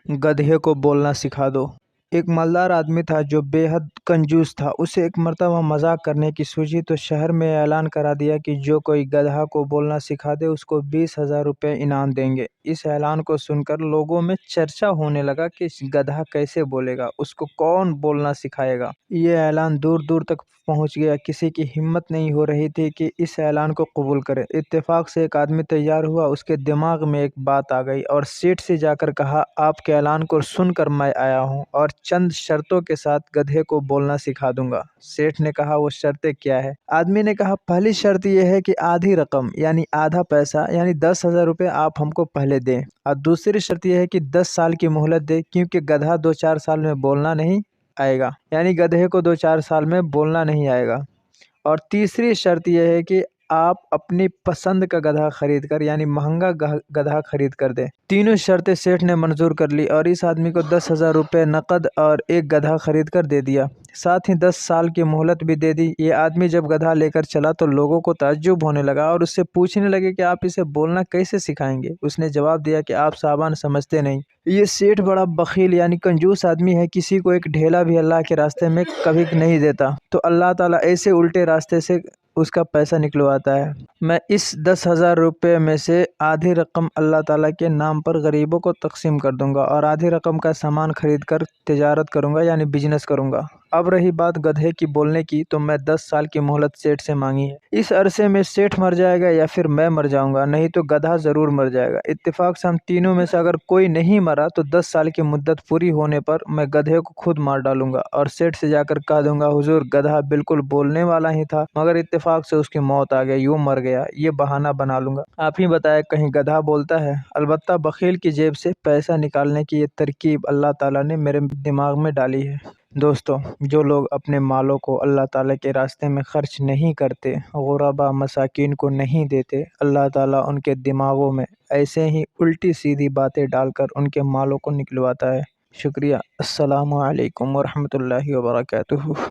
गधे को बोलना सिखा दो। एक मालदार आदमी था जो बेहद कंजूस था। उसे एक मर्तबा मजाक करने की सूझी तो शहर में ऐलान करा दिया कि जो कोई गधा को बोलना सिखा दे उसको 20,000 रुपये इनाम देंगे। इस ऐलान को सुनकर लोगों में चर्चा होने लगा कि गधा कैसे बोलेगा, उसको कौन बोलना सिखाएगा। ये ऐलान दूर दूर तक पहुंच गया। किसी की हिम्मत नहीं हो रही थी कि इस ऐलान को कबूल करे। इत्तेफाक से एक आदमी तैयार हुआ। उसके दिमाग में एक बात आ गई और सेठ से जाकर कहा, आपके ऐलान को सुनकर मैं आया हूँ और चंद शर्तों के साथ गधे को बोलना सिखा दूंगा। सेठ ने कहा, वो शर्तें क्या है? आदमी ने कहा, पहली शर्त यह है कि आधी रकम यानी आधा पैसा यानी 10,000 रुपये आप हमको पहले दें, और दूसरी शर्त यह है कि 10 साल की मोहलत दे, क्योंकि गधा 2-4 साल में बोलना नहीं आएगा, यानी गधे को 2-4 साल में बोलना नहीं आएगा। और तीसरी शर्त यह है कि आप अपनी पसंद का गधा खरीद कर यानी महंगा गधा खरीद कर दें। तीनों शर्तें सेठ ने मंजूर कर ली और इस आदमी को 10,000 रुपये नकद और एक गधा खरीद कर दे दिया। साथ ही 10 साल की मोहलत भी दे दी। ये आदमी जब गधा लेकर चला तो लोगों को ताज्जुब होने लगा और उससे पूछने लगे कि आप इसे बोलना कैसे सिखाएंगे। उसने जवाब दिया कि आप सामान समझते नहीं। ये सेठ बड़ा बखील यानी कंजूस आदमी है। किसी को एक ढेला भी अल्लाह के रास्ते में कभी नहीं देता, तो अल्लाह ताला ऐसे उल्टे रास्ते से उसका पैसा निकलवाता है। मैं इस 10,000 रुपये में से आधी रकम अल्लाह ताला के नाम पर गरीबों को तकसीम कर दूंगा और आधी रकम का सामान खरीद कर तिजारत करूंगा यानी बिजनेस करूंगा। अब रही बात गधे की बोलने की, तो मैं 10 साल की मोहलत सेठ से मांगी है। इस अरसे में सेठ मर जाएगा या फिर मैं मर जाऊंगा, नहीं तो गधा जरूर मर जाएगा। इत्तेफाक से हम तीनों में से अगर कोई नहीं मरा तो 10 साल की मुद्दत पूरी होने पर मैं गधे को खुद मार डालूंगा और सेठ से जाकर कह दूंगा, हुजूर गधा बिल्कुल बोलने वाला ही था मगर इत्तेफाक से उसकी मौत आ गई, यूं मर गया। ये बहाना बना लूंगा। आप ही बताएं, कहीं गधा बोलता है? अलबत्ता बखील की जेब से पैसा निकालने की ये तरकीब अल्लाह ताला ने मेरे दिमाग में डाली है। दोस्तों, जो लोग अपने मालों को अल्लाह ताला के रास्ते में खर्च नहीं करते, गुरबा मसाकीन को नहीं देते, अल्लाह ताला उनके दिमागों में ऐसे ही उल्टी सीधी बातें डालकर उनके मालों को निकलवाता है। शुक्रिया। अस्सलामु अलैकुम वरहमतुल्लाहि वबरकातुहू।